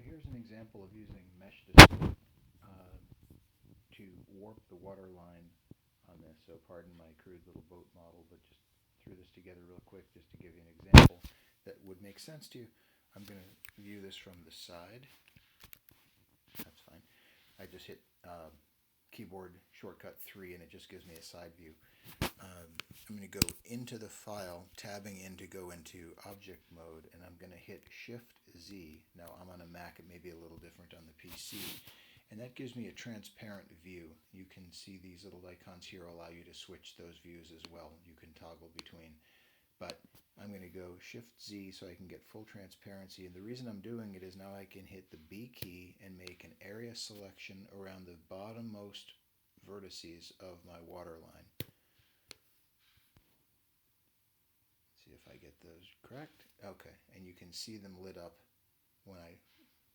here's an example of using Mesh Distort to warp the water line on this. So pardon my crude little boat model, but just threw this together real quick just to give you an example that would make sense to you. I'm going to view this from the side. That's fine. I just hit keyboard shortcut 3 and it just gives me a side view. I'm going to go into the file, tabbing in to go into object mode, and I'm going to hit Shift Z. Now I'm on a Mac, it may be a little different on the PC, and that gives me a transparent view. You can see these little icons here allow you to switch those views as well. You can toggle between, but I'm going to go Shift Z so I can get full transparency, and the reason I'm doing it is now I can hit the B key and make an area selection around the bottommost vertices of my water line. See if I get those correct. Okay, and you can see them lit up when I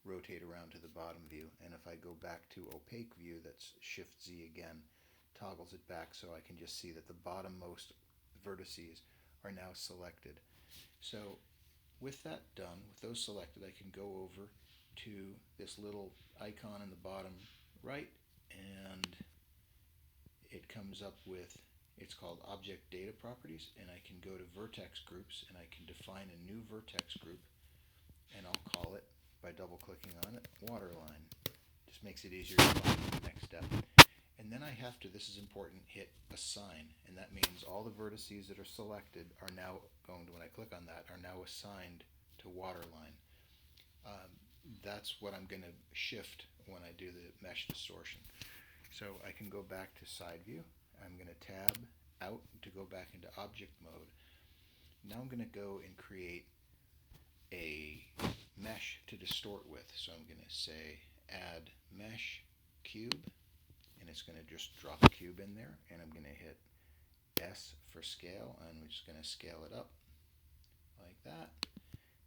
rotate around to the bottom view, and if I go back to opaque view, that's Shift Z again, toggles it back so I can just see that the bottommost vertices are now selected. So with that done, with those selected, I can go over to this little icon in the bottom right, and it comes up with, it's called Object Data Properties, and I can go to Vertex Groups and I can define a new vertex group, and I'll call it, by double clicking on it, waterline. Just makes it easier to find the next step. And then I have to, this is important, hit assign, and that means all the vertices that are selected are now going to, when I click on that, are now assigned to waterline. That's what I'm going to shift when I do the mesh distortion. So I can go back to side view. I'm going to tab out to go back into object mode. Now I'm going to go and create a mesh to distort with. So I'm going to say add mesh cube, and it's going to just drop a cube in there, and I'm going to hit S for scale, and I'm just going to scale it up like that.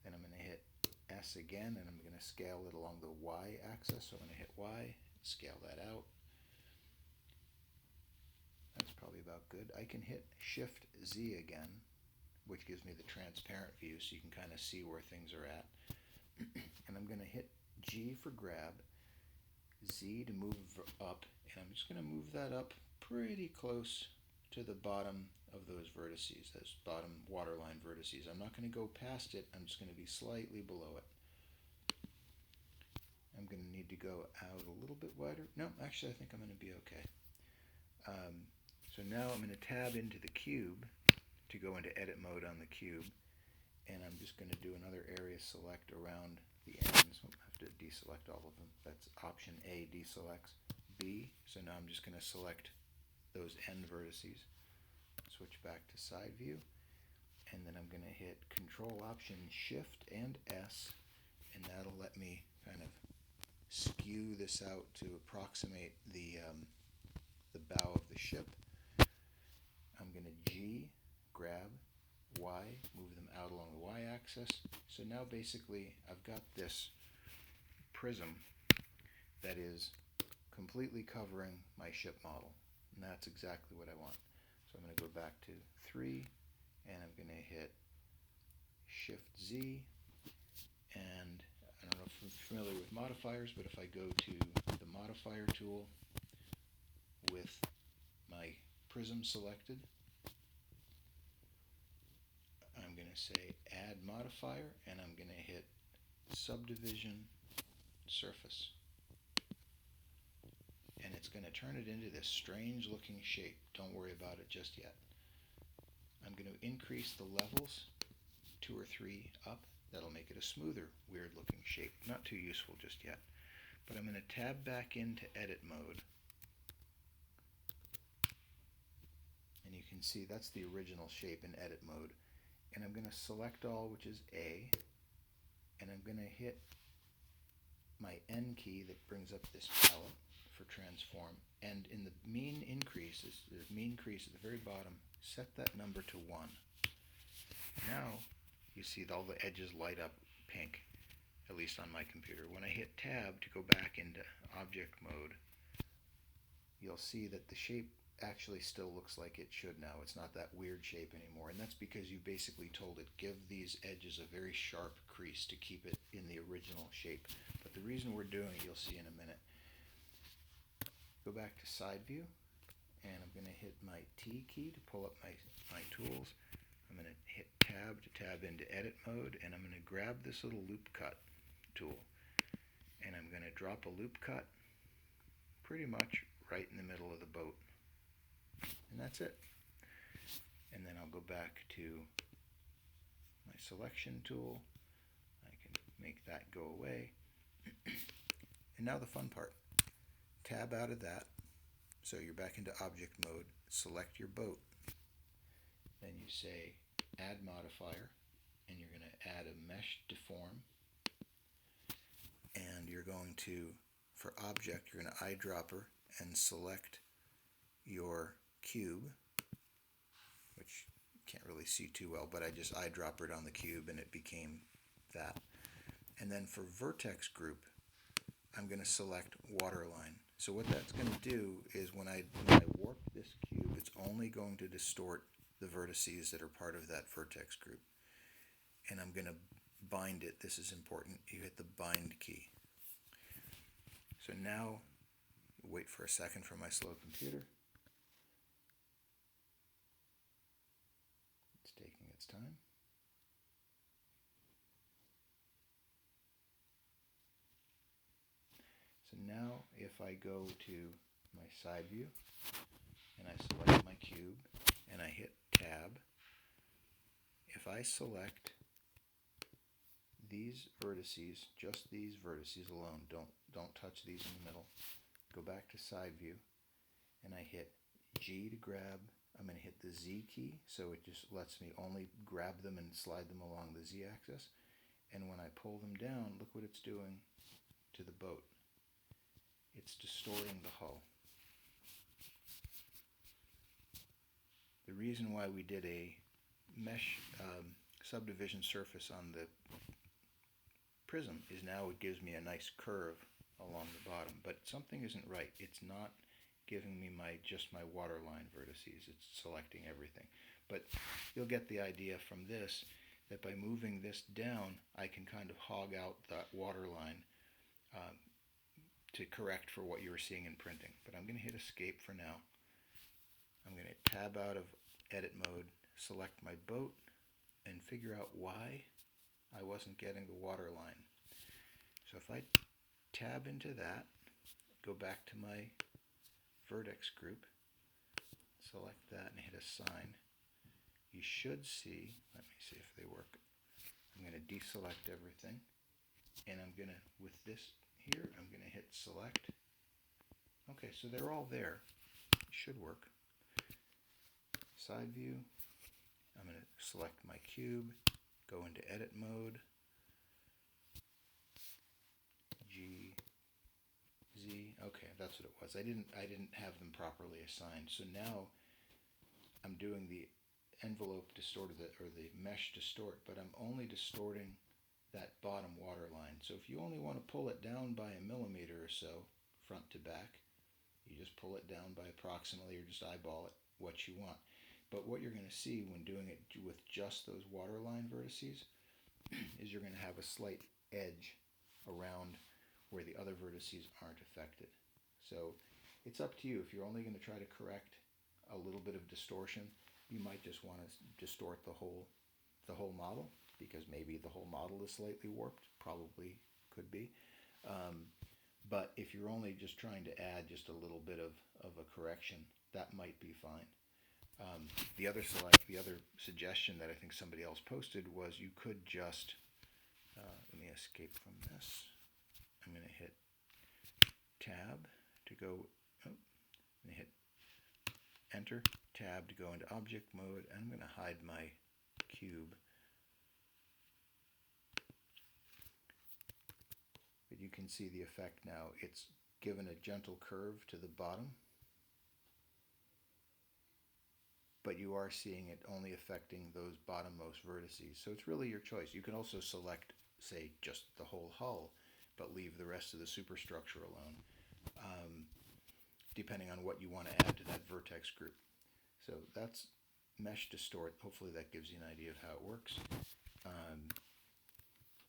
Then I'm going to hit S again, and I'm going to scale it along the Y axis. So I'm going to hit Y, scale that out. That's probably about good. I can hit Shift Z again, which gives me the transparent view so you can kind of see where things are at. And I'm going to hit G for grab, Z to move up, and I'm just going to move that up pretty close to the bottom of those vertices, those bottom waterline vertices. I'm not going to go past it, I'm just going to be slightly below it. I'm going to need to go out a little bit wider. No, actually I think I'm going to be okay. So now I'm going to tab into the cube to go into edit mode on the cube, and I'm just going to do another area select around the ends. I have to deselect all of them. That's option A, deselects. B, so now I'm just going to select those end vertices, switch back to side view, and then I'm going to hit Control Option Shift and S, and that'll let me kind of skew this out to approximate the bow of the ship. I'm going to G, grab, Y, move them out along the Y axis. So now basically I've got this prism that is completely covering my ship model, and that's exactly what I want. So I'm going to go back to 3, and I'm going to hit Shift Z, and I don't know if you're familiar with modifiers, but if I go to the modifier tool with my prism selected, I'm going to say add modifier, and I'm going to hit Sudivision Surface, and it's going to turn it into this strange looking shape. Don't worry about it just yet. I'm going to increase the levels 2 or 3 up. That'll make it a smoother, weird looking shape. Not too useful just yet, but I'm going to tab back into edit mode, and you can see that's the original shape in edit mode. And I'm going to select all, which is A, and I'm going to hit my N key that brings up this palette for transform, and in the mean increase, the mean increase at the very bottom, set that number to 1. Now you see all the edges light up pink, at least on my computer. When I hit tab to go back into object mode, you'll see that the shape actually still looks like it should now. It's not that weird shape anymore, and that's because you basically told it give these edges a very sharp crease to keep it in the original shape. But the reason we're doing it, you'll see in a minute. Go back to side view, and I'm going to hit my T key to pull up my tools. I'm going to hit tab to tab into edit mode, and I'm going to grab this little loop cut tool, and I'm going to drop a loop cut pretty much right in the middle of the boat, and that's it. And then I'll go back to my selection tool. I can make that go away. And now the fun part. Tab out of that, so you're back into object mode. Select your boat. Then you say add modifier, and you're going to add a mesh deform. And you're going to, for object, you're going to eyedropper and select your cube, which you can't really see too well, but I just eyedroppered on the cube and it became that. And then for Vertex Group, I'm going to select waterline. So what that's going to do is when I warp this cube, it's only going to distort the vertices that are part of that vertex group. And I'm going to bind it. This is important. You hit the bind key. So now, wait for a second for my slow computer. It's taking its time. So now if I go to my side view and I select my cube and I hit tab, if I select these vertices, just these vertices alone, don't touch these in the middle, go back to side view and I hit G to grab, I'm going to hit the Z key, so it just lets me only grab them and slide them along the Z axis, and when I pull them down, look what it's doing to the boat. It's distorting the hull. The reason why we did a mesh subdivision surface on the prism is now it gives me a nice curve along the bottom, but something isn't right. It's not giving me just my waterline vertices. It's selecting everything. But you'll get the idea from this that by moving this down, I can kind of hog out that waterline to correct for what you were seeing in printing. But I'm going to hit escape for now. I'm going to tab out of edit mode, select my boat, and figure out why I wasn't getting the waterline. So if I tab into that, go back to my Vertex Group, select that and hit assign, you should see, let me see if they work. I'm going to deselect everything, and I'm going to, with this here, I'm going to hit select. Okay, so they're all there. It should work. Side view, I'm going to select my cube, go into edit mode, G, Z, okay, that's what it was. I didn't have them properly assigned. So now I'm doing the envelope distort or the mesh distort, but I'm only distorting that bottom water line. So if you only want to pull it down by a millimeter or so, front to back, you just pull it down by approximately, or just eyeball it, what you want. But what you're going to see when doing it with just those waterline vertices is you're going to have a slight edge around where the other vertices aren't affected. So it's up to you. If you're only going to try to correct a little bit of distortion, you might just want to distort the whole model, because maybe the whole model is slightly warped, probably could be. But if you're only just trying to add just a little bit of a correction, that might be fine. The other suggestion that I think somebody else posted was you could just, let me escape from this. I'm going to hit tab to go, I'm going to hit enter, tab to go into object mode, and I'm going to hide my cube. But you can see the effect now. It's given a gentle curve to the bottom, but you are seeing it only affecting those bottommost vertices. So it's really your choice. You can also select, say, just the whole hull, but leave the rest of the superstructure alone, depending on what you want to add to that vertex group. So that's Mesh Distort. Hopefully that gives you an idea of how it works.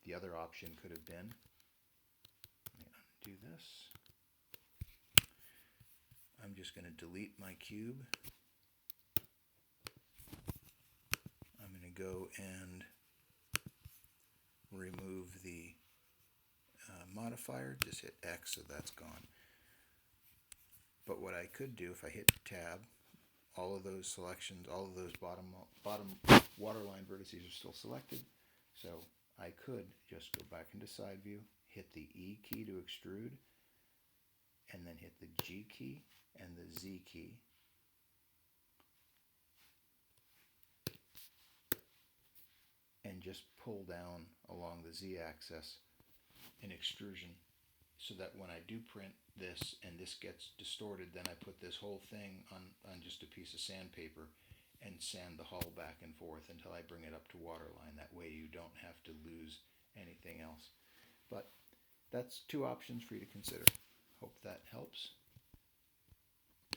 The other option could have been do this. I'm just going to delete my cube. I'm going to go and remove the modifier. Just hit X so that's gone. But what I could do if I hit Tab, all of those selections, all of those bottom waterline vertices are still selected. So I could just go back into side view, hit the E key to extrude, and then hit the G key and the Z key. And just pull down along the Z-axis in extrusion so that when I do print this and this gets distorted, then I put this whole thing on just a piece of sandpaper and sand the hull back and forth until I bring it up to waterline. That way you don't have to lose anything else. But that's two options for you to consider. Hope that helps.